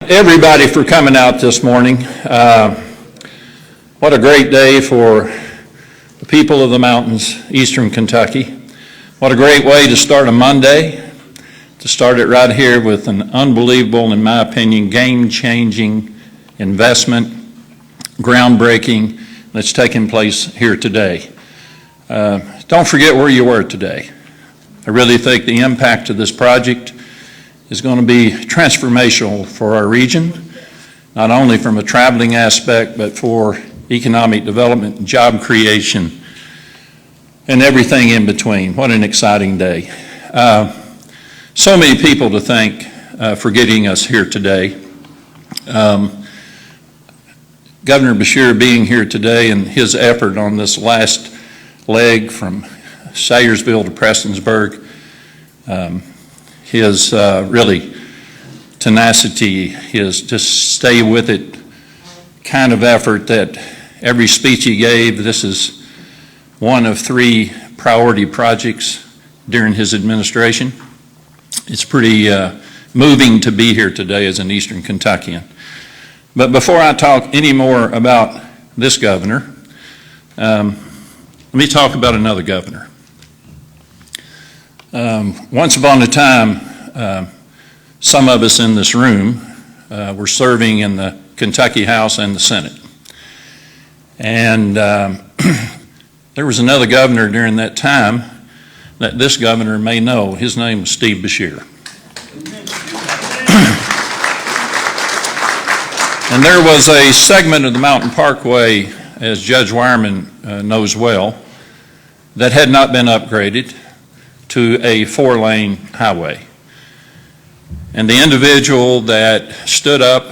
Everybody for coming out this morning. What a great day for the people of the mountains, eastern Kentucky. What a great way to start a Monday, to start it right here with an unbelievable, in my opinion, game-changing investment, groundbreaking that's taking place here today. Don't forget where you were today. I really think the impact of this project is going to be transformational for our region, not only from a traveling aspect, but for economic development, job creation, and everything in between. What an exciting day. So many people to thank for getting us here today. Governor Beshear being here today and his effort on this last leg from Salyersville to Prestonsburg, his really tenacity, his just stay with it kind of effort that every speech he gave, this is one of 3 priority projects during his administration. It's pretty moving to be here today as an Eastern Kentuckian. But before I talk any more about this governor, let me talk about another governor. Once upon a time, some of us in this room were serving in the Kentucky House and the Senate. And there was another governor during that time that this governor may know. His name was Steve Beshear. And there was a segment of the Mountain Parkway, as Judge Wireman knows well, that had not been upgraded to a 4-lane highway. And the individual that stood up,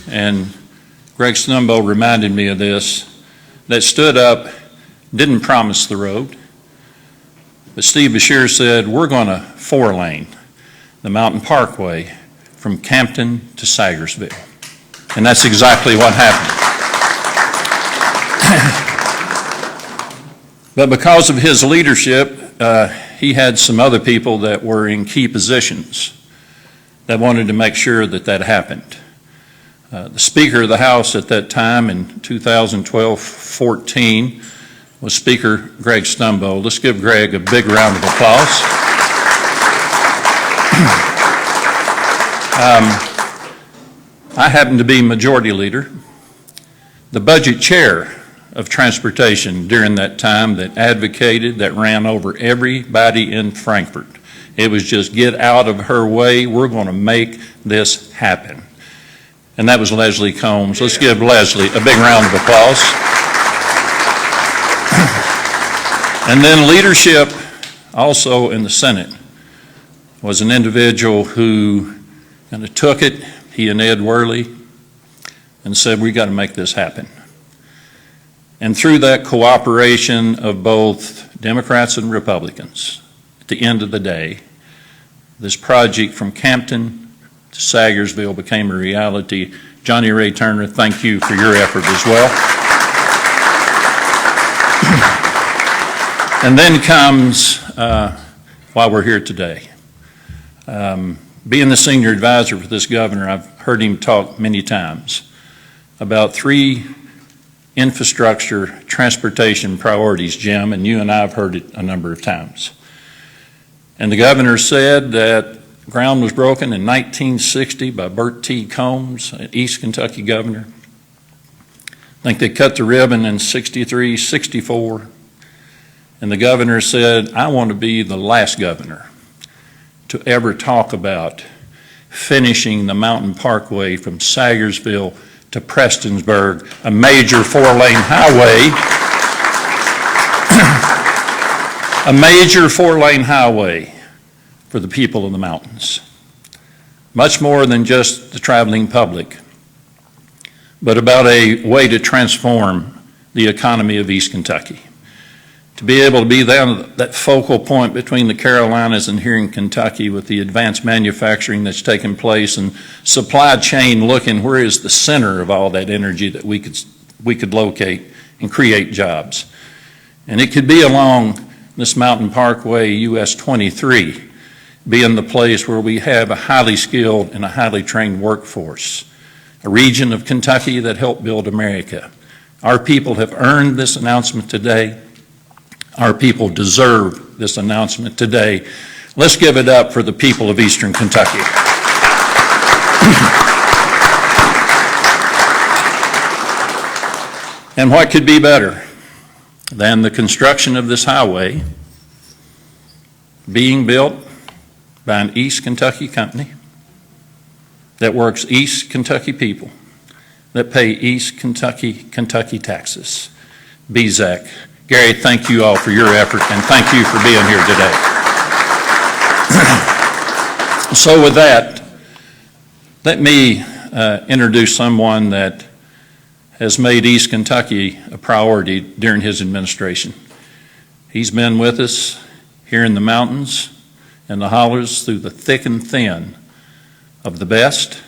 and Greg Snumbo reminded me of this, that stood up didn't promise the road, but Steve Beshear said, we're going to 4-lane the Mountain Parkway from Campton to Salyersville. And that's exactly what happened. But because of his leadership, he had some other people that were in key positions that wanted to make sure that that happened. The Speaker of the House at that time in 2012-14 was Speaker Greg Snumbo. Let's give Greg a big round of applause. I happened to be Majority Leader, the Budget Chair of Transportation during that time that advocated, that ran over everybody in Frankfort. It was just get out of her way, we're going to make this happen. And that was Leslie Combs. Let's give Leslie a big round of applause. And then leadership also in the Senate was an individual who kind of took it, he and Ed Worley, and said, we got to make this happen. And through that cooperation of both Democrats and Republicans, at the end of the day, this project from Campton to Salyersville became a reality. Johnny Ray Turner, thank you for your effort as well. And then comes why we're here today. Being the senior advisor for this governor, I've heard him talk many times about 3 infrastructure transportation priorities, Jim, and you and I have heard it a number of times. And the governor said that ground was broken in 1960 by Bert T. Combs, an East Kentucky governor. I think they cut the ribbon in 63, 64. And the governor said, I want to be the last governor to ever talk about finishing the Mountain Parkway from Salyersville to Prestonsburg, a major 4-lane highway, a major 4-lane highway for the people of the mountains. Much more than just the traveling public, but about a way to transform the economy of East Kentucky. To be able to be that focal point between the Carolinas and here in Kentucky with the advanced manufacturing that's taken place and supply chain looking where is the center of all that energy that we could locate and create jobs. And it could be along this Mountain Parkway US 23 being the place where we have a highly skilled and a highly trained workforce, a region of Kentucky that helped build America. Our people have earned this announcement today. Our people deserve this announcement today. Let's give it up for the people of Eastern Kentucky. And what could be better than the construction of this highway being built by an East Kentucky company that works East Kentucky people, that pay East Kentucky taxes. BZAC. Gary, thank you all for your effort, and thank you for being here today. So with that, let me introduce someone that has made East Kentucky a priority during his administration. He's been with us here in the mountains and the hollers through the thick and thin of the best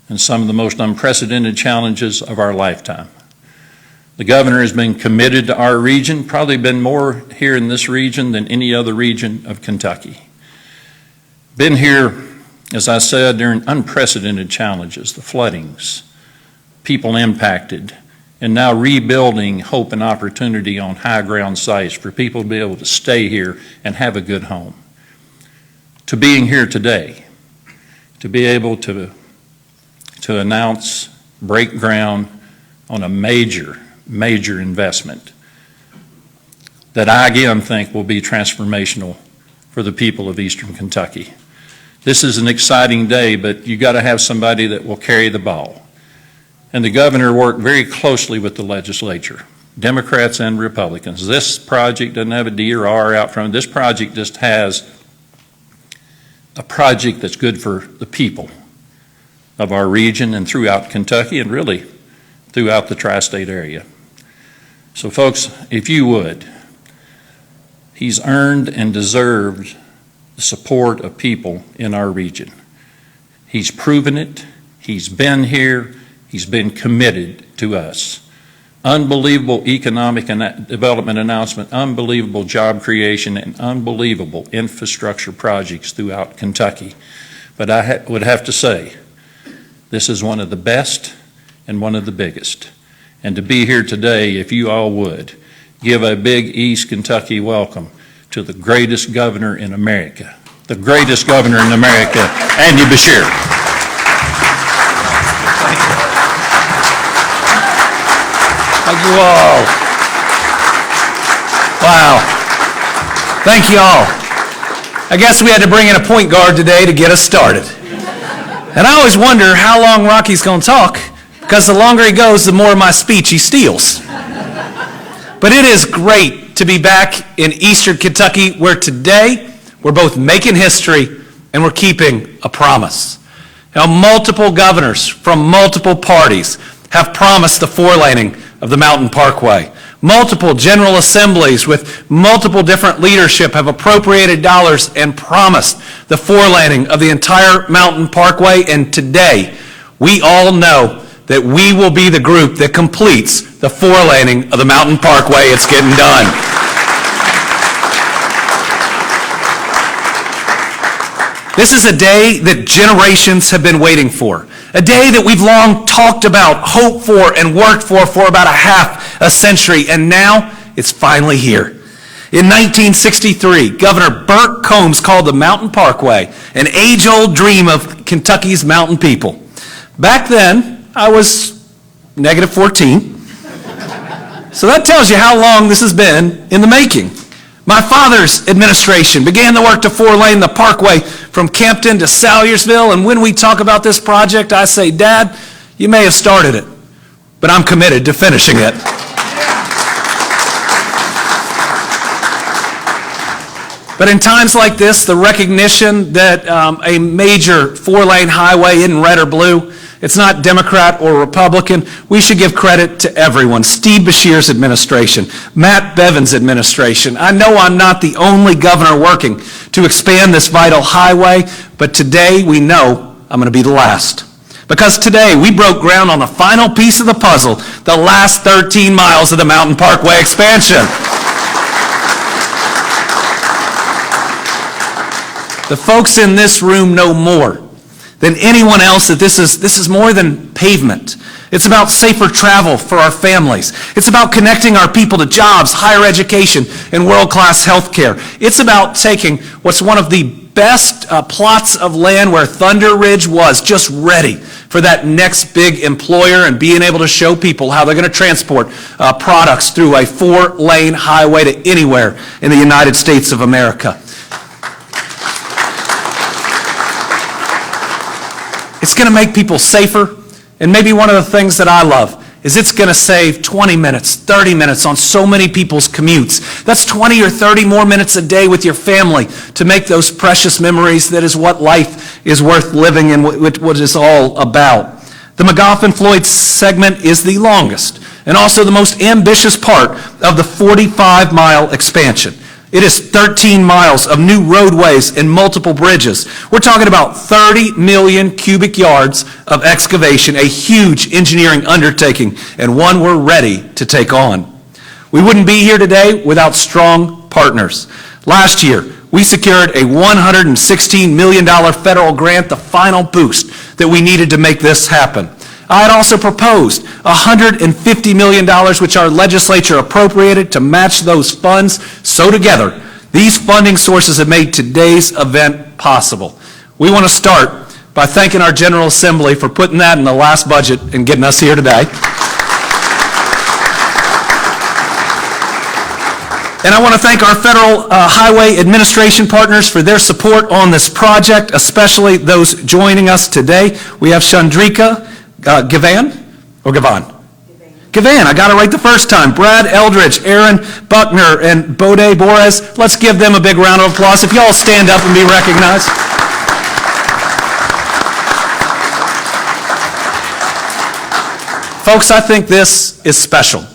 and some of the most unprecedented challenges of our lifetime. The governor has been committed to our region, probably been more here in this region than any other region of Kentucky. Been here, as I said, during unprecedented challenges, the floodings, people impacted, and now rebuilding hope and opportunity on high ground sites for people to be able to stay here and have a good home. To being here today, to be able to announce, break ground on a major investment that I again think will be transformational for the people of Eastern Kentucky. This is an exciting day, but you got to have somebody that will carry the ball. And the governor worked very closely with the legislature, Democrats and Republicans. This project doesn't have a D or R out front. This project just has a project that's good for the people of our region and throughout Kentucky and really throughout the tri-state area. So folks, if you would, he's earned and deserved the support of people in our region. He's proven it. He's been here. He's been committed to us. Unbelievable economic development announcement, unbelievable job creation, and unbelievable infrastructure projects throughout Kentucky. But I would have to say, this is one of the best and one of the biggest. And to be here today, if you all would, give a big East Kentucky welcome to the greatest governor in America, the greatest governor in America, Andy Beshear. Thank you all. Wow. Thank you all. I guess we had to bring in a point guard today to get us started. And I always wonder how long Rocky's going to talk, because the longer he goes, the more of my speech he steals. But it is great to be back in Eastern Kentucky, where today we're both making history and we're keeping a promise. Now, multiple governors from multiple parties have promised the four-laning of the Mountain Parkway. Multiple General Assemblies with multiple different leadership have appropriated dollars and promised the four-laning of the entire Mountain Parkway, and today we all know that we will be the group that completes the four-laning of the Mountain Parkway. It's getting done. This is a day that generations have been waiting for. A day that we've long talked about, hoped for, and worked for about a half a century, and now it's finally here. In 1963, Governor Burt Combs called the Mountain Parkway an age-old dream of Kentucky's mountain people. Back then, I was -14, so that tells you how long this has been in the making. My father's administration began the work to four-lane the Parkway from Campton to Salyersville, and when we talk about this project, I say, Dad, you may have started it, but I'm committed to finishing it. But in times like this, the recognition that a major four-lane highway isn't red or blue, it's not Democrat or Republican. We should give credit to everyone. Steve Beshear's administration, Matt Bevin's administration. I know I'm not the only governor working to expand this vital highway, but today we know I'm going to be the last. Because today we broke ground on the final piece of the puzzle, the last 13 miles of the Mountain Parkway expansion. The folks in this room know more than anyone else that this is more than pavement. It's about safer travel for our families. It's about connecting our people to jobs, higher education, and world-class health care. It's about taking what's one of the best plots of land where Thunder Ridge was, just ready for that next big employer, and being able to show people how they're going to transport products through a 4-lane highway to anywhere in the United States of America. It's going to make people safer, and maybe one of the things that I love is it's going to save 20 minutes, 30 minutes on so many people's commutes. That's 20 or 30 more minutes a day with your family to make those precious memories. That is what life is worth living and what it's all about. The McGoffin-Floyd segment is the longest and also the most ambitious part of the 45-mile expansion. It is 13 miles of new roadways and multiple bridges. We're talking about 30 million cubic yards of excavation, a huge engineering undertaking, and one we're ready to take on. We wouldn't be here today without strong partners. Last year, we secured a $116 million federal grant, the final boost that we needed to make this happen. I had also proposed $150 million, which our legislature appropriated to match those funds. So together, these funding sources have made today's event possible. We want to start by thanking our General Assembly for putting that in the last budget and getting us here today. And I want to thank our Federal Highway Administration partners for their support on this project, especially those joining us today. We have Chandrika Gavan, I got it right the first time. Brad Eldridge, Aaron Buckner, and Bode Borez. Let's give them a big round of applause. If you all stand up and be recognized. Folks, I think this is special.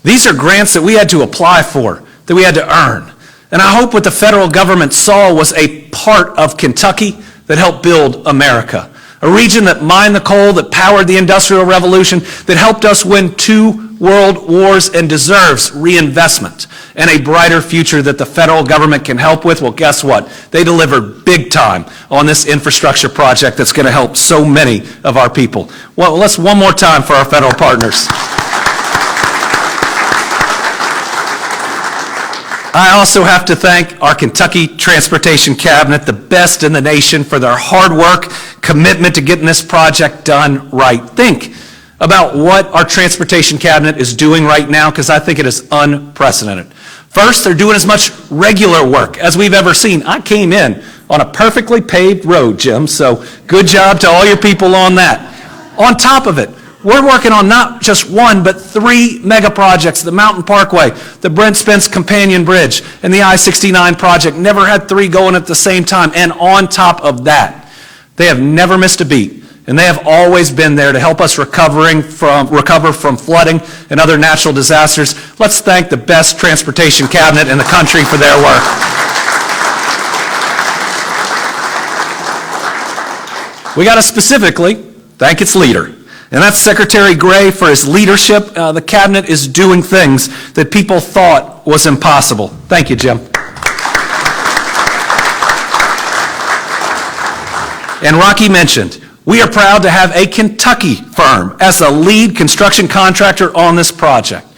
These are grants that we had to apply for, that we had to earn. And I hope what the federal government saw was a part of Kentucky that helped build America. A region that mined the coal, that powered the Industrial Revolution, that helped us win 2 world wars and deserves reinvestment and a brighter future that the federal government can help with. Well, guess what? They delivered big time on this infrastructure project that's going to help so many of our people. Well, let's one more time for our federal partners. I also have to thank our Kentucky Transportation Cabinet, the best in the nation, for their hard work, commitment to getting this project done right. Think about what our Transportation Cabinet is doing right now, because I think it is unprecedented. First, they're doing as much regular work as we've ever seen. I came in on a perfectly paved road, Jim, so good job to all your people on that. On top of it, we're working on not just 1, but 3 mega projects: the Mountain Parkway, the Brent Spence Companion Bridge, and the I-69 project. Never had 3 going at the same time. And on top of that, they have never missed a beat. And they have always been there to help us recover from flooding and other natural disasters. Let's thank the best transportation cabinet in the country for their work. We got to specifically thank its leader. And that's Secretary Gray for his leadership. The cabinet is doing things that people thought was impossible. Thank you, Jim. And Rocky mentioned, we are proud to have a Kentucky firm as the lead construction contractor on this project.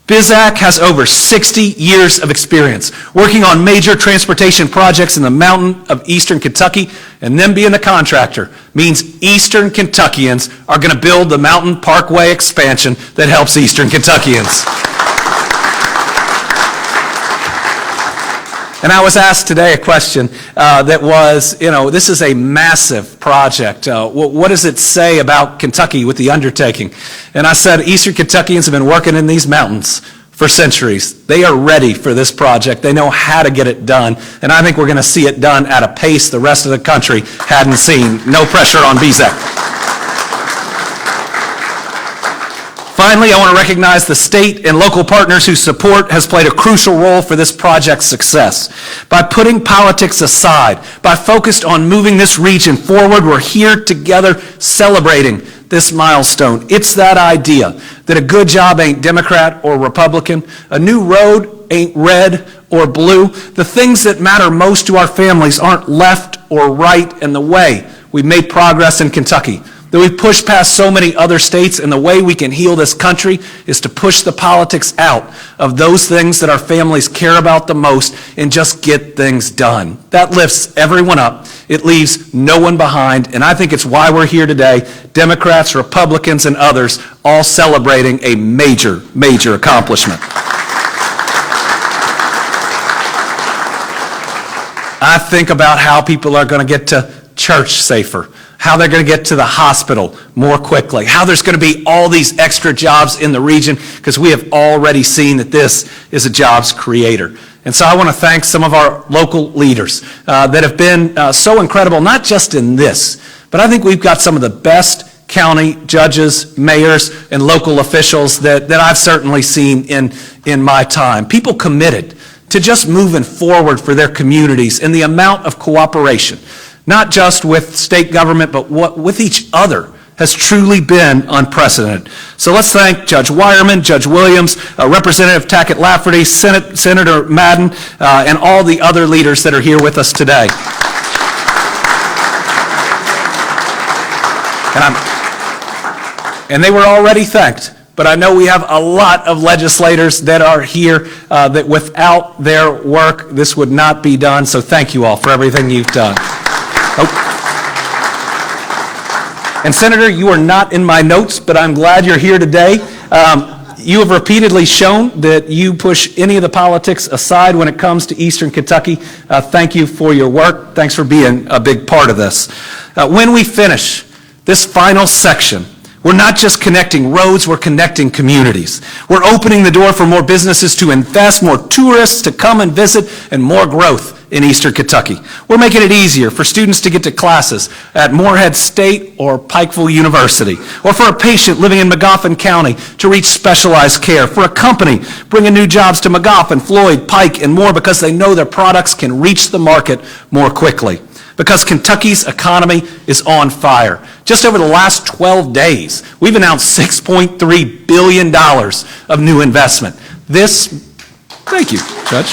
BizAc has over 60 years of experience working on major transportation projects in the mountain of eastern Kentucky, and them being the contractor means eastern Kentuckians are going to build the Mountain Parkway expansion that helps eastern Kentuckians. And I was asked today a question that was, this is a massive project. What does it say about Kentucky with the undertaking? And I said, Eastern Kentuckians have been working in these mountains for centuries. They are ready for this project. They know how to get it done. And I think we're going to see it done at a pace the rest of the country hadn't seen. No pressure on BZEC. Finally, I want to recognize the state and local partners whose support has played a crucial role for this project's success. By putting politics aside, by focused on moving this region forward, we're here together celebrating this milestone. It's that idea that a good job ain't Democrat or Republican. A new road ain't red or blue. The things that matter most to our families aren't left or right, and the way we've made progress in Kentucky, that we've pushed past so many other states, and the way we can heal this country is to push the politics out of those things that our families care about the most and just get things done. That lifts everyone up. It leaves no one behind, and I think it's why we're here today, Democrats, Republicans, and others, all celebrating a major, major accomplishment. I think about how people are going to get to church safer, how they're going to get to the hospital more quickly, how there's going to be all these extra jobs in the region, because we have already seen that this is a jobs creator. And so I want to thank some of our local leaders that have been so incredible, not just in this, but I think we've got some of the best county judges, mayors, and local officials that I've certainly seen in my time. People committed to just moving forward for their communities, and the amount of cooperation, not just with state government, but with each other, has truly been unprecedented. So let's thank Judge Wireman, Judge Williams, Representative Tackett Lafferty, Senator Madden, and all the other leaders that are here with us today. And they were already thanked, but I know we have a lot of legislators that are here that without their work, this would not be done. So thank you all for everything you've done. And Senator, you are not in my notes, but I'm glad you're here today. You have repeatedly shown that you push any of the politics aside when it comes to Eastern Kentucky. Thank you for your work. Thanks for being a big part of this. When we finish this final section, we're not just connecting roads, we're connecting communities. We're opening the door for more businesses to invest, more tourists to come and visit, and more growth in Eastern Kentucky. We're making it easier for students to get to classes at Morehead State or Pikeville University, or for a patient living in Magoffin County to reach specialized care, for a company bringing new jobs to Magoffin, Floyd, Pike, and more because they know their products can reach the market more quickly. Because Kentucky's economy is on fire. Just over the last 12 days, we've announced $6.3 billion of new investment. Thank you, Judge.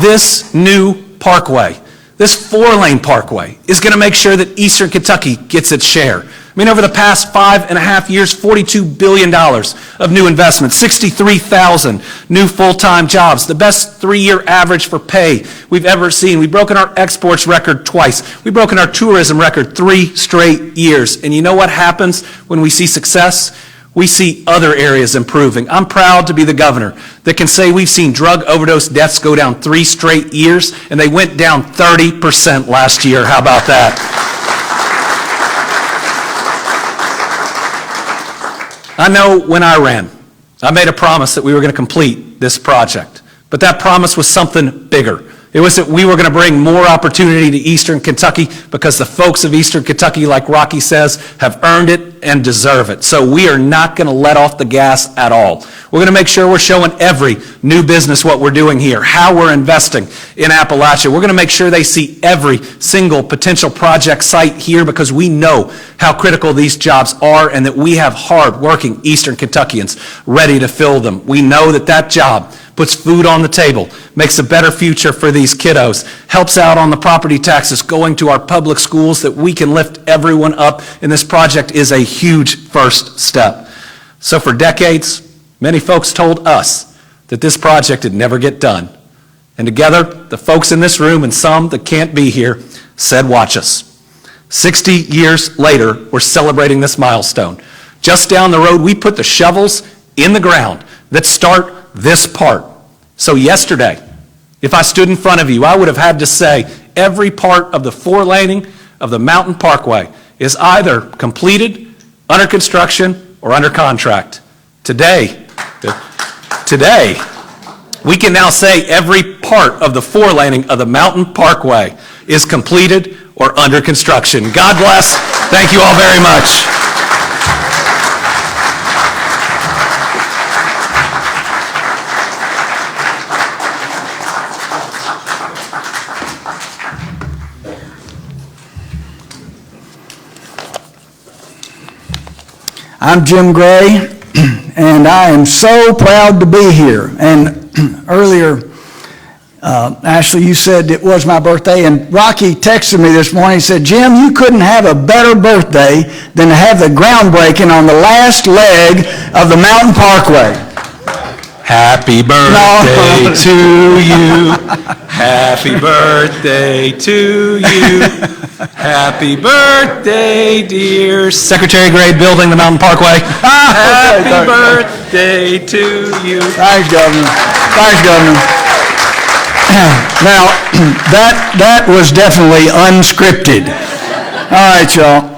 This new Parkway, this 4-lane Parkway, is going to make sure that Eastern Kentucky gets its share. I mean, over the past 5.5 years, $42 billion of new investment, 63,000 new full-time jobs, the best 3-year average for pay we've ever seen. We've broken our exports record twice. We've broken our tourism record 3 straight years. And you know what happens when we see success? We see other areas improving. I'm proud to be the governor that can say we've seen drug overdose deaths go down 3 straight years, and they went down 30% last year. How about that? I know when I ran, I made a promise that we were going to complete this project, but that promise was something bigger. It was that we were going to bring more opportunity to Eastern Kentucky because the folks of Eastern Kentucky, like Rocky says, have earned it and deserve it. So we are not going to let off the gas at all. We're going to make sure we're showing every new business what we're doing here, how we're investing in Appalachia. We're going to make sure they see every single potential project site here because we know how critical these jobs are and that we have hard-working Eastern Kentuckians ready to fill them. We know that that job puts food on the table, makes a better future for these kiddos, helps out on the property taxes going to our public schools, that we can lift everyone up, and this project is a huge first step. So for decades, many folks told us that this project would never get done. And together, the folks in this room and some that can't be here said, watch us. 60 years later, we're celebrating this milestone. Just down the road, we put the shovels in the ground that start this part. So yesterday, if I stood in front of you, I would have had to say every part of the 4-laning of the Mountain Parkway is either completed, under construction, or under contract. Today, we can now say every part of the 4-laning of the Mountain Parkway is completed or under construction. God bless. Thank you all very much. I'm Jim Gray. and I am so proud to be here. And earlier, Ashley, you said it was my birthday, and Rocky texted me this morning and said, Jim, you couldn't have a better birthday than to have the groundbreaking on the last leg of the Mountain Parkway. Happy birthday to you. Happy birthday to you. Happy birthday, dear Secretary Grade building the Mountain Parkway. Happy birthday to you. Thanks, Governor. Thanks, Governor. Now, that was definitely unscripted. All right, y'all.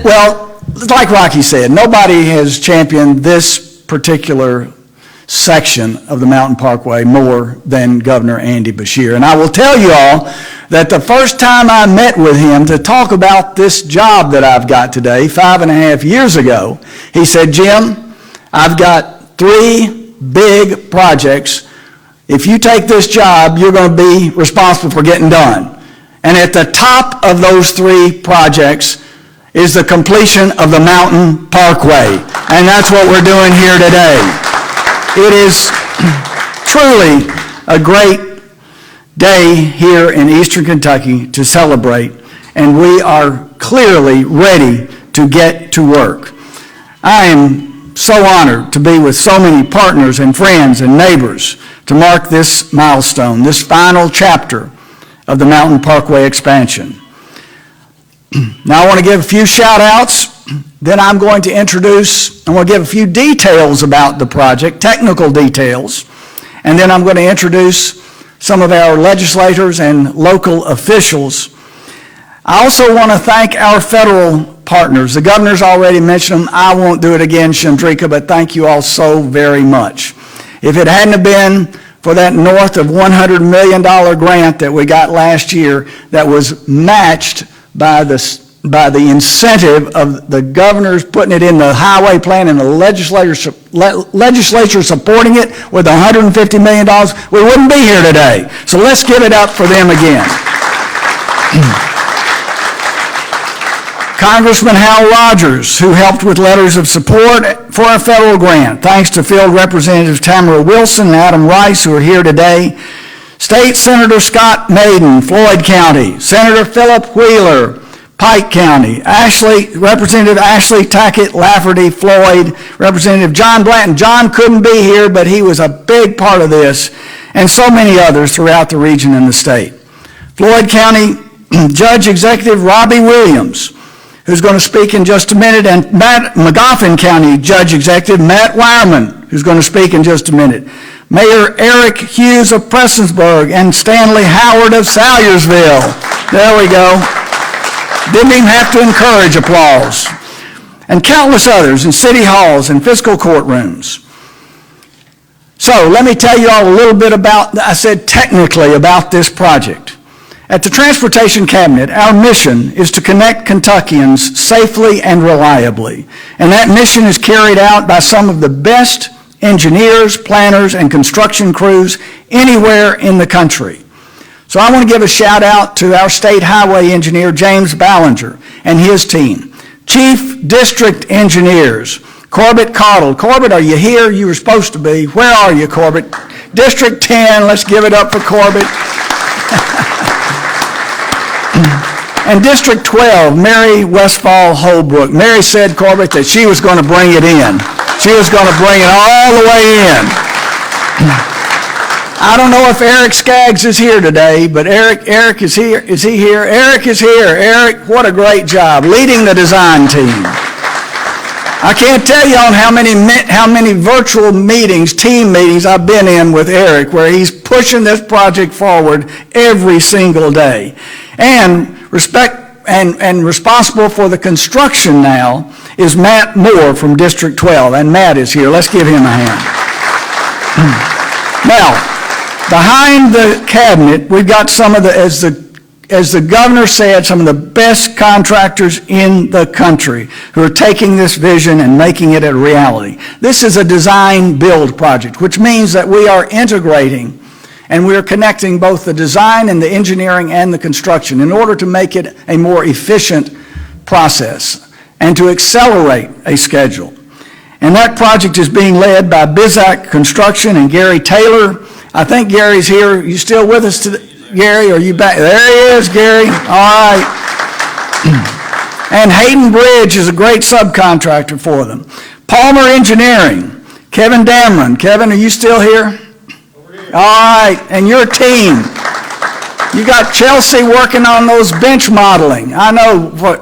Well, like Rocky said, nobody has championed this particular section of the Mountain Parkway more than Governor Andy Beshear. And I will tell you all that the first time I met with him to talk about this job that I've got today, 5.5 years ago, he said, Jim, I've got 3 big projects. If you take this job, you're going to be responsible for getting done. And at the top of those 3 projects is the completion of the Mountain Parkway. And that's what we're doing here today. It is truly a great day here in Eastern Kentucky to celebrate, and we are clearly ready to get to work. I am so honored to be with so many partners and friends and neighbors to mark this milestone, this final chapter of the Mountain Parkway expansion. Now I want to give a few shout outs. Then I'm going to give a few details about the project, technical details, and then I'm going to introduce some of our legislators and local officials. I also want to thank our federal partners. The governor's already mentioned them. I won't do it again, Chandrika, but thank you all so very much. If it hadn't have been for that north of $100 million grant that we got last year that was matched by the incentive of the governors putting it in the highway plan and the legislature supporting it with $150 million, we wouldn't be here today. So let's give it up for them again. Congressman Hal Rogers, who helped with letters of support for a federal grant. Thanks to Field Representatives Tamara Wilson and Adam Rice, who are here today. State Senator Scott Maiden, Floyd County. Senator Philip Wheeler, Pike County. Representative Ashley Tackett, Lafferty, Floyd. Representative John Blanton. John couldn't be here, but he was a big part of this, and so many others throughout the region and the state. Floyd County Judge Executive Robbie Williams, who's going to speak in just a minute, and Magoffin County Judge Executive Matt Wireman, who's going to speak in just a minute. Mayor Eric Hughes of Prestonsburg and Stanley Howard of Salyersville. There we go. Didn't even have to encourage applause. And countless others in city halls and fiscal courtrooms. So let me tell you all a little bit technically about this project. At the Transportation Cabinet, our mission is to connect Kentuckians safely and reliably. And that mission is carried out by some of the best engineers, planners, and construction crews anywhere in the country. So I want to give a shout out to our state highway engineer, James Ballinger, and his team. Chief District Engineers, Corbett Cottle. Corbett, are you here? You were supposed to be. Where are you, Corbett? District 10, let's give it up for Corbett. And District 12, Mary Westfall Holbrook. Mary said, Corbett, that she was going to bring it in. She was going to bring it all the way in. I don't know if Eric Skaggs is here today, but Eric is here. Is he here? Eric is here. Eric, what a great job leading the design team. I can't tell you on how many virtual meetings, team meetings I've been in with Eric, where he's pushing this project forward every single day. And responsible for the construction now is Matt Moore from District 12, and Matt is here. Let's give him a hand. Now, behind the cabinet, we've got some of the, as the governor said, some of the best contractors in the country who are taking this vision and making it a reality. This is a design-build project, which means that we are integrating and we are connecting both the design and the engineering and the construction in order to make it a more efficient process and to accelerate a schedule. And that project is being led by Bizak Construction and Gary Taylor. I think Gary's here. You still with us today? Gary, are you back? There he is, Gary. All right. And Hayden Bridge is a great subcontractor for them. Palmer Engineering, Kevin Damron. Kevin, are you still here? Over here. All right, and your team. You got Chelsea working on those bench modeling. I know for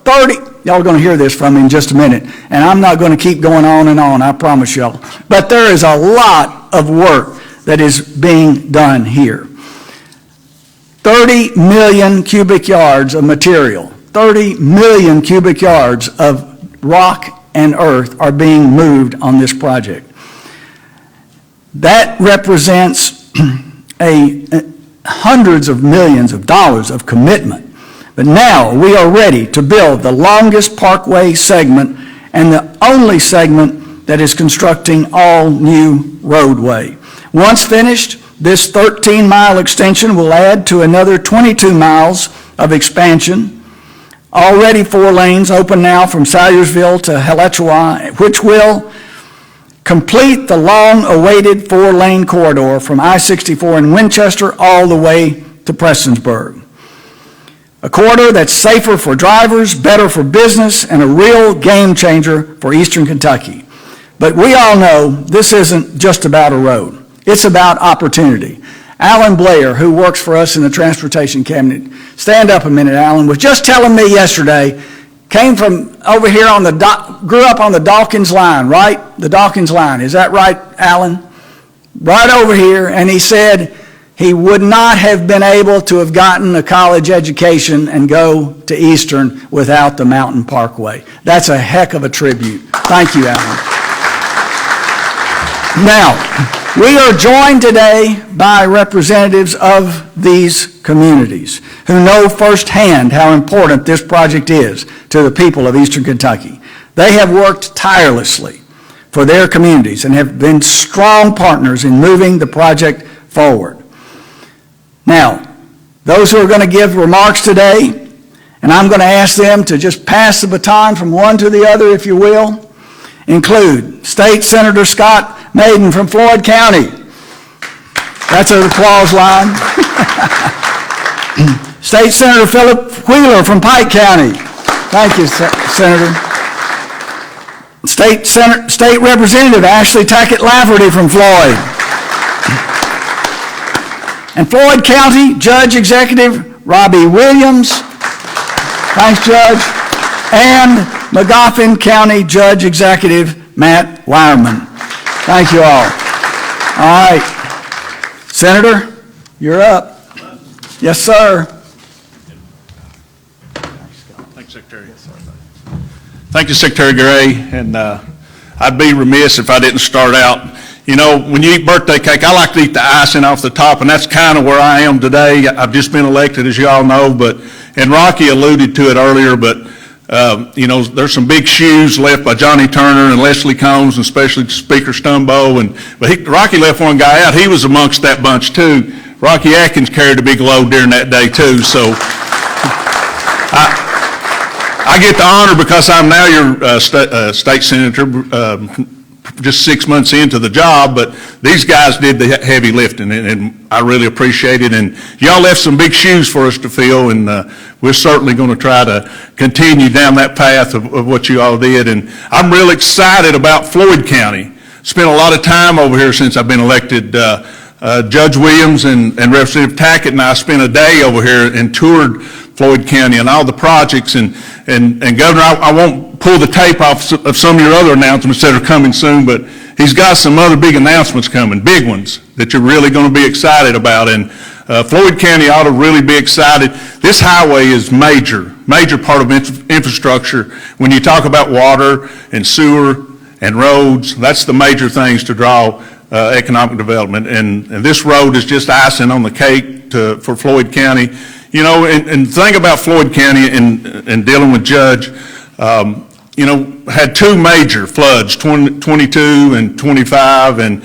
30, y'all are going to hear this from me in just a minute, and I'm not going to keep going on and on, I promise y'all. But there is a lot of work that is being done here. 30 million cubic yards of material, 30 million cubic yards of rock and earth are being moved on this project. That represents hundreds of millions of dollars of commitment. But now we are ready to build the longest Parkway segment and the only segment that is constructing all new roadway. Once finished, this 13-mile extension will add to another 22 miles of expansion. Already 4 lanes open now from Salyersville to Helechua, which will complete the long-awaited 4-lane corridor from I-64 in Winchester all the way to Prestonsburg. A corridor that's safer for drivers, better for business, and a real game changer for Eastern Kentucky. But we all know this isn't just about a road. It's about opportunity. Alan Blair, who works for us in the Transportation Cabinet, stand up a minute, Alan, was just telling me yesterday, came from over here on grew up on the Dawkins line, right? The Dawkins line, is that right, Alan? Right over here, and he said he would not have been able to have gotten a college education and go to Eastern without the Mountain Parkway. That's a heck of a tribute. Thank you, Alan. Now, we are joined today by representatives of these communities who know firsthand how important this project is to the people of Eastern Kentucky. They have worked tirelessly for their communities and have been strong partners in moving the project forward. Now, those who are going to give remarks today, and I'm going to ask them to just pass the baton from one to the other, if you will, include State Senator Scott Maiden from Floyd County. That's an applause line. State Senator Philip Wheeler from Pike County. Thank you, Senator. State Representative Ashley Tackett Lafferty from Floyd. And Floyd County Judge Executive Robbie Williams. Thanks, Judge. And Magoffin County Judge Executive Matt Wireman. Thank you all. All right. Senator, you're up. Yes, sir. Thanks, Secretary. Thank you, Secretary Gray. And I'd be remiss if I didn't start out. You know, when you eat birthday cake, I like to eat the icing off the top, and that's kind of where I am today. I've just been elected, as you all know, and Rocky alluded to it earlier, but you know, there's some big shoes left by Johnny Turner and Leslie Combs, and especially Speaker Stumbo. But Rocky left one guy out. He was amongst that bunch too. Rocky Atkins carried a big load during that day too. So I get the honor because I'm now your state senator. Just 6 months into the job, but these guys did the heavy lifting, and I really appreciate it. And y'all left some big shoes for us to fill, and we're certainly going to try to continue down that path of what you all did. And I'm real excited about Floyd County. Spent a lot of time over here since I've been elected. Judge Williams and Representative Tackett and I spent a day over here and toured Floyd County and all the projects. And Governor, I won't pull the tape off of some of your other announcements that are coming soon, but he's got some other big announcements coming, big ones, that you're really going to be excited about. And Floyd County ought to really be excited. This highway is major part of infrastructure. When you talk about water and sewer and roads, that's the major things to draw economic development. And this road is just icing on the cake for Floyd County. You know, and the thing about Floyd County and dealing with Judge, you know, had 2 major floods, 22 and 25, and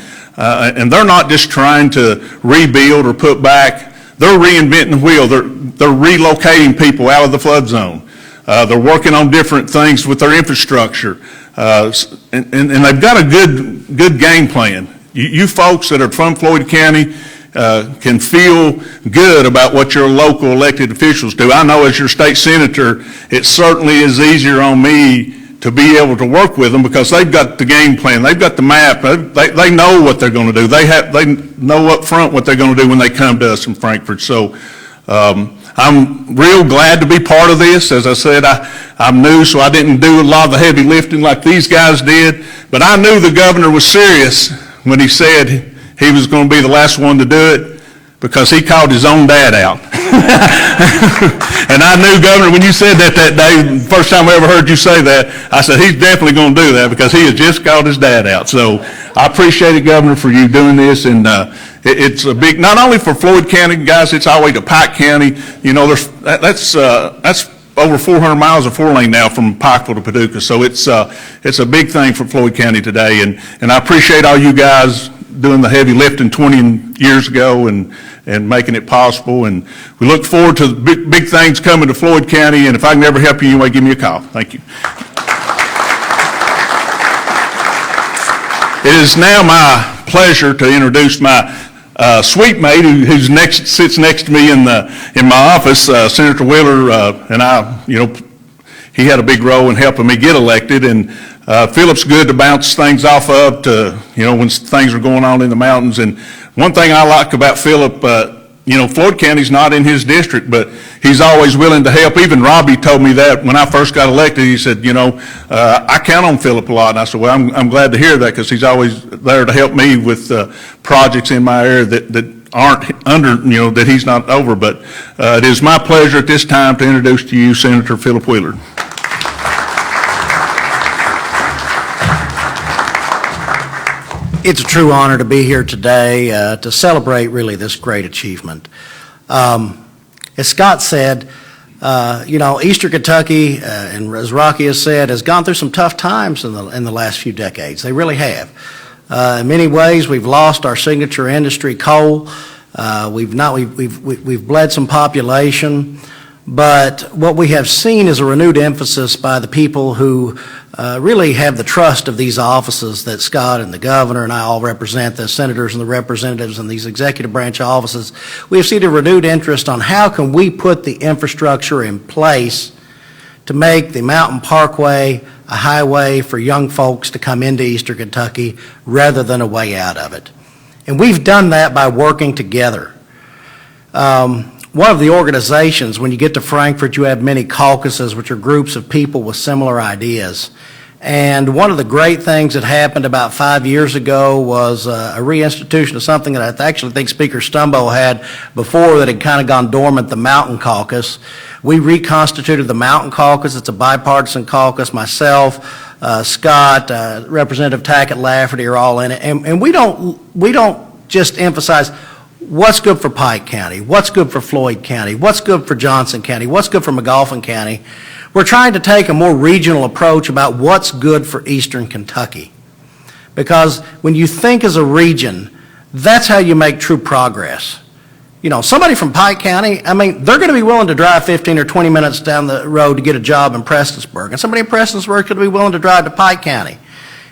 they're not just trying to rebuild or put back. They're reinventing the wheel. They're relocating people out of the flood zone. They're working on different things with their infrastructure. and they've got a good game plan. You folks that are from Floyd County can feel good about what your local elected officials do. I know as your state senator, it certainly is easier on me to be able to work with them because they've got the game plan, they've got the map, they know what they're going to do. They know up front what they're going to do when they come to us in Frankfort. So I'm real glad to be part of this. As I said, I'm new, so I didn't do a lot of the heavy lifting like these guys did, but I knew the governor was serious when he said he was going to be the last one to do it, because he called his own dad out. And I knew, Governor, when you said that day, first time I ever heard you say that, I said, he's definitely going to do that because he has just called his dad out. So I appreciate it, Governor, for you doing this. And it's a big, not only for Floyd County, guys, it's all the way to Pike County. You know, that's over 400 miles of 4-lane now from Pikeville to Paducah. So it's a big thing for Floyd County today. And I appreciate all you guys doing the heavy lifting 20 years ago and making it possible. And we look forward to the big things coming to Floyd County. And if I can ever help you anyway, give me a call. Thank you. It is now my pleasure to introduce my suite mate who sits next to me in my office, Senator Wheeler, and I, he had a big role in helping me get elected, and Philip's good to bounce things off of to, when things are going on in the mountains. And one thing I like about Philip, Floyd County's not in his district, but he's always willing to help. Even Robbie told me that when I first got elected. He said, I count on Philip a lot. And I said, well, I'm glad to hear that, because he's always there to help me with projects in my area that aren't under, that he's not over. But it is my pleasure at this time to introduce to you Senator Philip Wheeler. It's a true honor to be here today to celebrate really this great achievement. As Scott said, Eastern Kentucky, and as Rocky has said, has gone through some tough times in the last few decades. They really have. In many ways, we've lost our signature industry, coal. We've bled some population. But what we have seen is a renewed emphasis by the people who really have the trust of these offices that Scott and the governor and I all represent, the senators and the representatives in these executive branch offices. We have seen a renewed interest on how can we put the infrastructure in place to make the Mountain Parkway a highway for young folks to come into Eastern Kentucky rather than a way out of it. And we've done that by working together. One of the organizations, when you get to Frankfort, you have many caucuses, which are groups of people with similar ideas. And one of the great things that happened about 5 years ago was a reinstitution of something that I actually think Speaker Stumbo had before that had kind of gone dormant, the Mountain Caucus. We reconstituted the Mountain Caucus. It's a bipartisan caucus. Myself, Scott, Representative Tackett Lafferty are all in it. And we don't just emphasize what's good for Pike County, what's good for Floyd County, what's good for Johnson County, what's good for McGoffin County. We're trying to take a more regional approach about what's good for Eastern Kentucky. Because when you think as a region, that's how you make true progress. Somebody from Pike County, they're going to be willing to drive 15 or 20 minutes down the road to get a job in Prestonsburg. And somebody in Prestonsburg could be willing to drive to Pike County.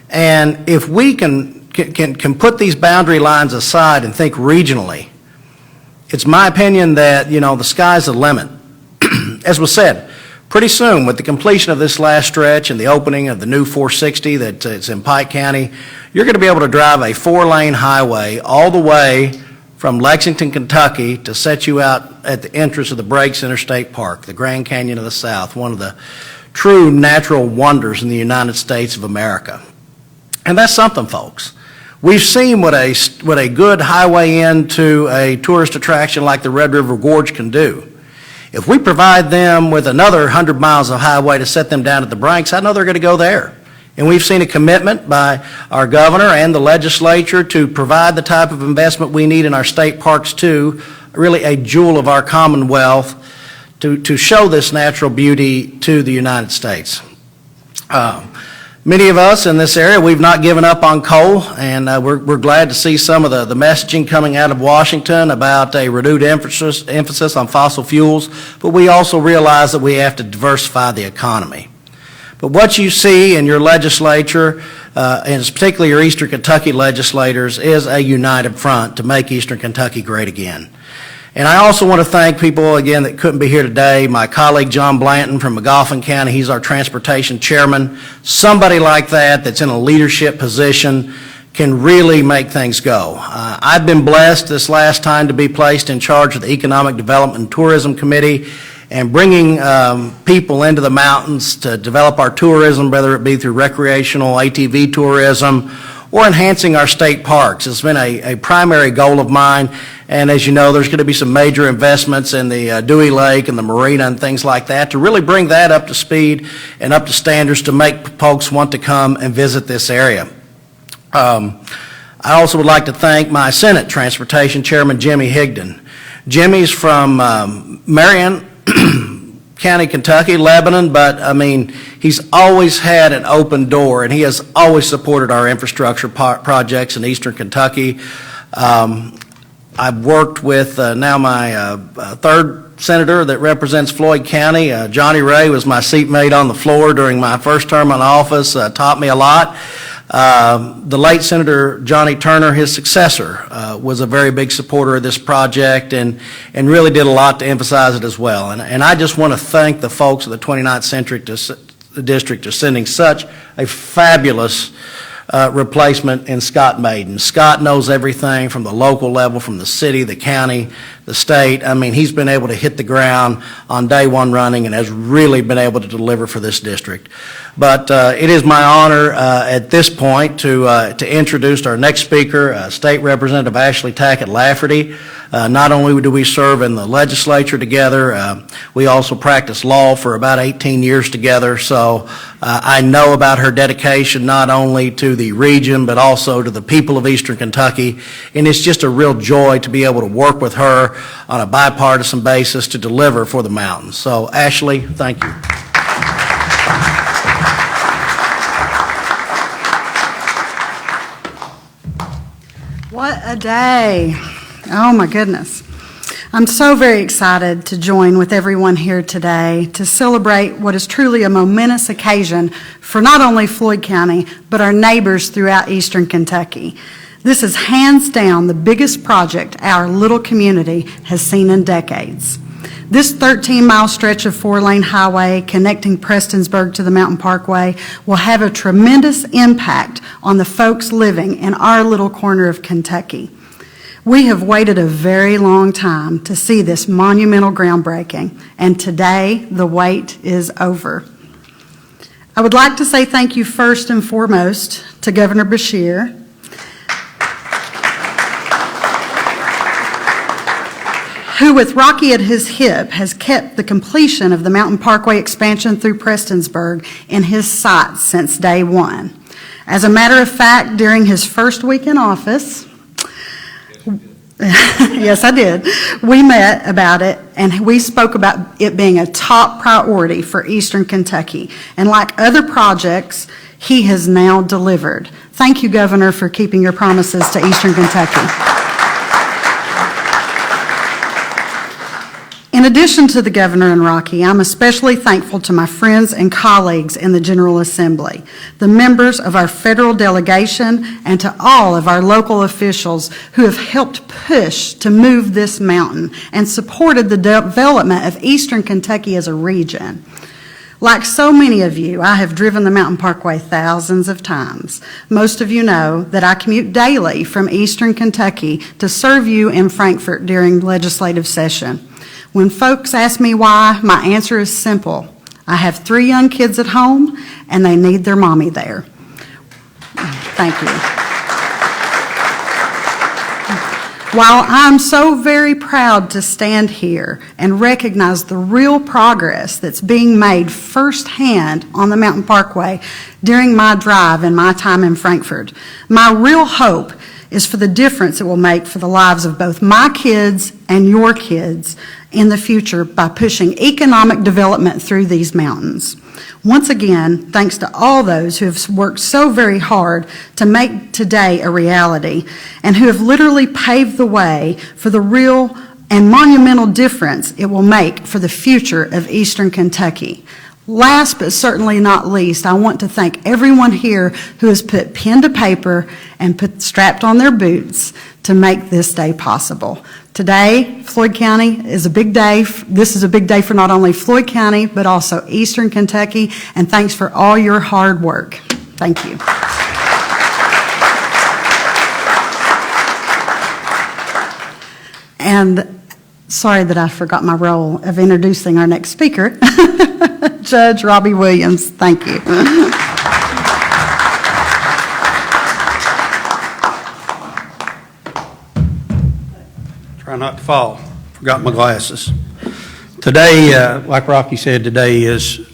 And if we can put these boundary lines aside and think regionally, it's my opinion that, the sky's the limit. As was said, pretty soon with the completion of this last stretch and the opening of the new 460 that's in Pike County, you're going to be able to drive a 4-lane highway all the way from Lexington, Kentucky to set you out at the entrance of the Breaks Interstate Park, the Grand Canyon of the South, one of the true natural wonders in the United States of America. And that's something, folks. We've seen what a good highway into a tourist attraction like the Red River Gorge can do. If we provide them with another 100 miles of highway to set them down at the Branks, I know they're going to go there. And we've seen a commitment by our governor and the legislature to provide the type of investment we need in our state parks too, really a jewel of our Commonwealth, to show this natural beauty to the United States. Many of us in this area, we've not given up on coal, and we're glad to see some of the messaging coming out of Washington about a renewed emphasis on fossil fuels, but we also realize that we have to diversify the economy. But what you see in your legislature, and particularly your Eastern Kentucky legislators, is a united front to make Eastern Kentucky great again. And I also want to thank people, again, that couldn't be here today. My colleague, John Blanton from McGoffin County, he's our transportation chairman. Somebody like that that's in a leadership position can really make things go. I've been blessed this last time to be placed in charge of the Economic Development and Tourism Committee and bringing people into the mountains to develop our tourism, whether it be through recreational ATV tourism or enhancing our state parks. It's been a primary goal of mine, and as you know, there's going to be some major investments in the Dewey Lake and the marina and things like that to really bring that up to speed and up to standards to make folks want to come and visit this area. I also would like to thank my Senate Transportation Chairman, Jimmy Higdon. Jimmy's from Marion County, Kentucky, Lebanon, but I mean, he's always had an open door, and he has always supported our infrastructure projects in Eastern Kentucky. I've worked with now my third senator that represents Floyd County. Johnny Ray was my seatmate on the floor during my first term in office, taught me a lot. The late Senator Johnny Turner, his successor, was a very big supporter of this project and really did a lot to emphasize it as well. And I just want to thank the folks of the 29th Century District for sending such a fabulous replacement in Scott Maiden. Scott knows everything from the local level, from the city, the county, the state. I mean, he's been able to hit the ground on day one running and has really been able to deliver for this district. But it is my honor at this point to introduce our next speaker, State Representative Ashley Tackett Lafferty. Not only do we serve in the legislature together, we also practiced law for about 18 years together, so I know about her dedication not only to the region but also to the people of Eastern Kentucky, and it's just a real joy to be able to work with her on a bipartisan basis to deliver for the mountains. So, Ashley, thank you. What a day. Oh my goodness. I'm so very excited to join with everyone here today to celebrate what is truly a momentous occasion for not only Floyd County, but our neighbors throughout Eastern Kentucky. This is hands down the biggest project our little community has seen in decades. This 13-mile stretch of four-lane highway connecting Prestonsburg to the Mountain Parkway will have a tremendous impact on the folks living in our little corner of Kentucky. We have waited a very long time to see this monumental groundbreaking, and today the wait is over. I would like to say thank you first and foremost to Governor Beshear, who with Rocky at his hip has kept the completion of the Mountain Parkway expansion through Prestonsburg in his sights since day one. As a matter of fact, during his first week in office, yes, I did. We met about it, and we spoke about it being a top priority for Eastern Kentucky. And like other projects, he has now delivered. Thank you, Governor, for keeping your promises to Eastern Kentucky. In addition to the Governor and Rocky, I'm especially thankful to my friends and colleagues in the General Assembly, the members of our federal delegation, and to all of our local officials who have helped push to move this mountain and supported the development of Eastern Kentucky as a region. Like so many of you, I have driven the Mountain Parkway thousands of times. Most of you know that I commute daily from Eastern Kentucky to serve you in Frankfort during legislative session. When folks ask me why, my answer is simple. I have 3 young kids at home, and they need their mommy there. Thank you. While I'm so very proud to stand here and recognize the real progress that's being made firsthand on the Mountain Parkway during my drive and my time in Frankfort, my real hope is for the difference it will make for the lives of both my kids and your kids in the future by pushing economic development through these mountains. Once again, thanks to all those who have worked so very hard to make today a reality and who have literally paved the way for the real and monumental difference it will make for the future of Eastern Kentucky. Last but certainly not least, I want to thank everyone here who has put pen to paper and strapped on their boots to make this day possible. Today, Floyd County is a big day. This is a big day for not only Floyd County, but also Eastern Kentucky, and thanks for all your hard work. Thank you. And sorry that I forgot my role of introducing our next speaker, Judge Robbie Williams. Thank you. Try not to fall. Forgot my glasses. Today, like Rocky said, today is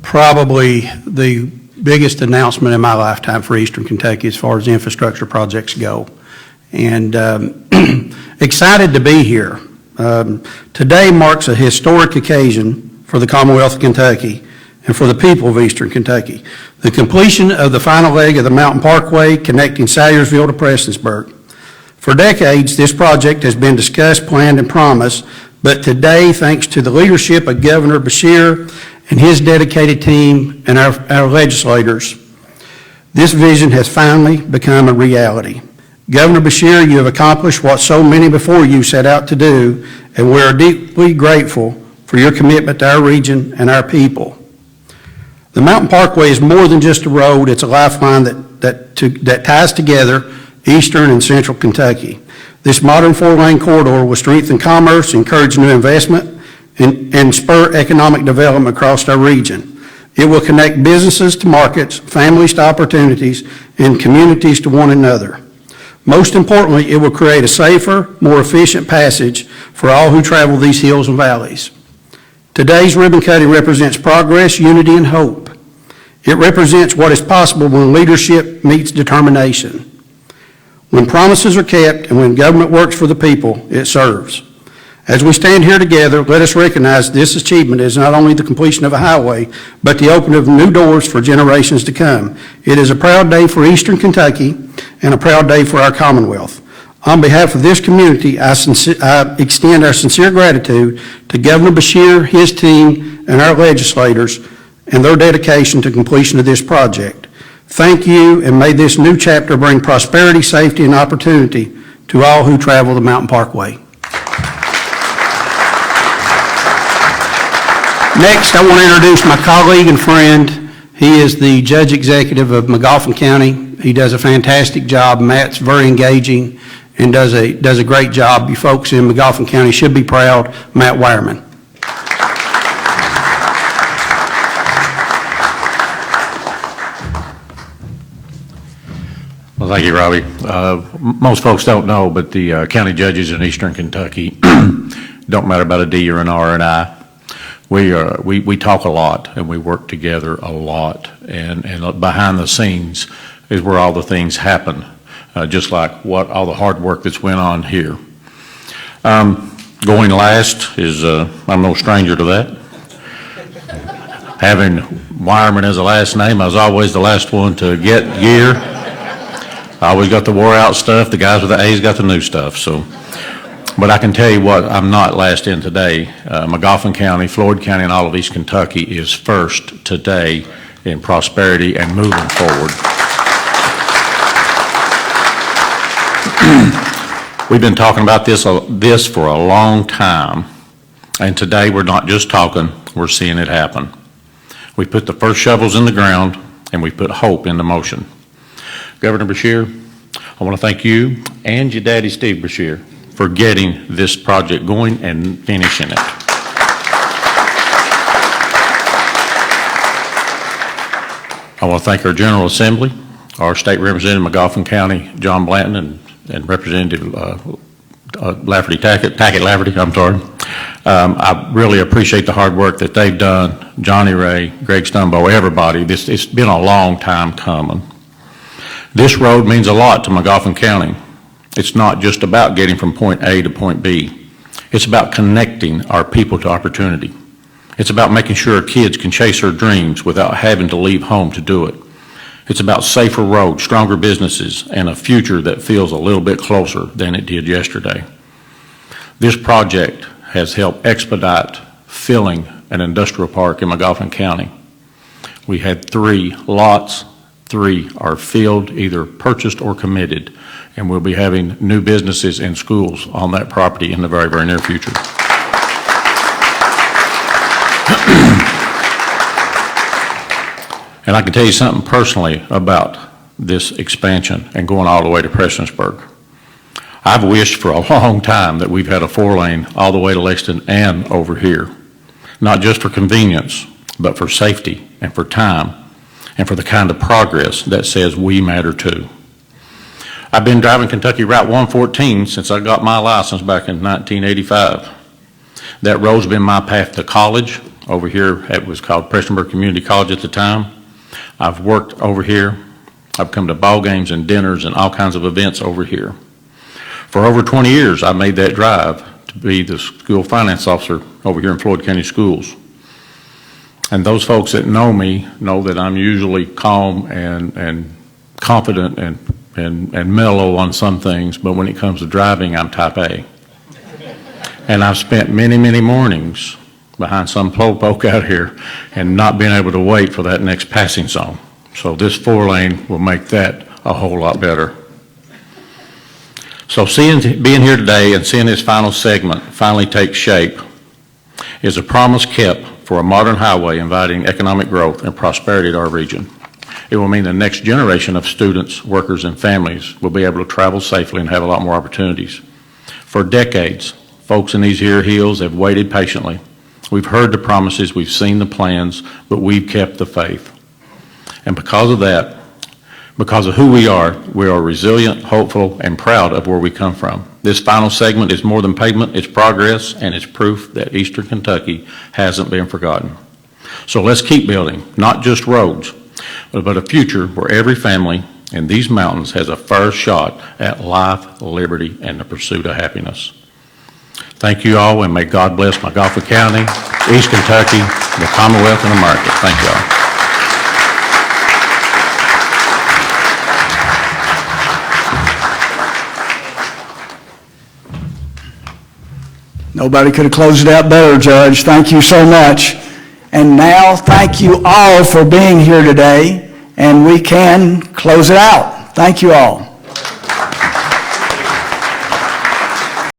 probably the biggest announcement in my lifetime for Eastern Kentucky as far as infrastructure projects go. And excited to be here. Today marks a historic occasion for the Commonwealth of Kentucky and for the people of Eastern Kentucky. The completion of the final leg of the Mountain Parkway connecting Salyersville to Prestonsburg. For decades, this project has been discussed, planned, and promised, but today, thanks to the leadership of Governor Beshear and his dedicated team and our legislators, this vision has finally become a reality. Governor Beshear, you have accomplished what so many before you set out to do, and we are deeply grateful for your commitment to our region and our people. The Mountain Parkway is more than just a road, it's a lifeline that ties together Eastern and Central Kentucky. This modern four-lane corridor will strengthen commerce, encourage new investment, and spur economic development across our region. It will connect businesses to markets, families to opportunities, and communities to one another. Most importantly, it will create a safer, more efficient passage for all who travel these hills and valleys. Today's ribbon cutting represents progress, unity, and hope. It represents what is possible when leadership meets determination. When promises are kept and when government works for the people, it serves. As we stand here together, let us recognize this achievement is not only the completion of a highway, but the opening of new doors for generations to come. It is a proud day for Eastern Kentucky and a proud day for our Commonwealth. On behalf of this community, I extend our sincere gratitude to Governor Beshear, his team, and our legislators and their dedication to completion of this project. Thank you, and may this new chapter bring prosperity, safety, and opportunity to all who travel the Mountain Parkway. Next, I want to introduce my colleague and friend. He is the Judge Executive of McGoffin County. He does a fantastic job. Matt's very engaging and does a great job. You folks in McGoffin County should be proud. Matt Wireman. Well, thank you, Robbie. Most folks don't know, but the county judges in Eastern Kentucky don't matter about a D or an R and I. We talk a lot and we work together a lot, and behind the scenes is where all the things happen, just like all the hard work that's went on here. Going last is, I'm no stranger to that. Having Wireman as a last name, I was always the last one to get gear. I always got the wore out stuff, the guys with the A's got the new stuff, so. But I can tell you what, I'm not last in today. McGoffin County, Floyd County, and all of East Kentucky is first today in prosperity and moving forward. We've been talking about this for a long time, and today we're not just talking, we're seeing it happen. We put the first shovels in the ground, and we put hope into motion. Governor Beshear, I want to thank you and your daddy, Steve Beshear, for getting this project going and finishing it. I want to thank our General Assembly, our State Representative McGoffin County, John Blanton, and Representative Tackett Lafferty, I'm sorry. I really appreciate the hard work that they've done, Johnny Ray, Greg Stumbo, everybody. It's been a long time coming. This road means a lot to McGoffin County. It's not just about getting from point A to point B. It's about connecting our people to opportunity. It's about making sure our kids can chase their dreams without having to leave home to do it. It's about safer roads, stronger businesses, and a future that feels a little bit closer than it did yesterday. This project has helped expedite filling an industrial park in McGoffin County. We had 3 lots. 3 are filled, either purchased or committed, and we'll be having new businesses and schools on that property in the very, very near future. And I can tell you something personally about this expansion and going all the way to Prestonsburg. I've wished for a long time that we've had a 4-lane all the way to Lexington and over here, not just for convenience, but for safety and for time and for the kind of progress that says we matter too. I've been driving Kentucky Route 114 since I got my license back in 1985. That road's been my path to college. Over here, it was called Prestonsburg Community College at the time. I've worked over here. I've come to ball games and dinners and all kinds of events over here. For over 20 years, I made that drive to be the school finance officer over here in Floyd County Schools. And those folks that know me know that I'm usually calm and confident and mellow on some things, but when it comes to driving, I'm type A. And I've spent many, many mornings behind some poke out here and not being able to wait for that next passing zone. So this 4-lane will make that a whole lot better. So being here today and seeing this final segment finally take shape is a promise kept for a modern highway inviting economic growth and prosperity to our region. It will mean the next generation of students, workers, and families will be able to travel safely and have a lot more opportunities. For decades, folks in these here hills have waited patiently. We've heard the promises, we've seen the plans, but we've kept the faith. And because of that, because of who we are resilient, hopeful, and proud of where we come from. This final segment is more than pavement, it's progress, and it's proof that Eastern Kentucky hasn't been forgotten. So let's keep building, not just roads, but a future where every family in these mountains has a fair shot at life, liberty, and the pursuit of happiness. Thank you all, and may God bless McGoffin County, East Kentucky, the Commonwealth, and America. Thank you all. Nobody could have closed it out better, Judge. Thank you so much. And now, thank you all for being here today, and we can close it out. Thank you all.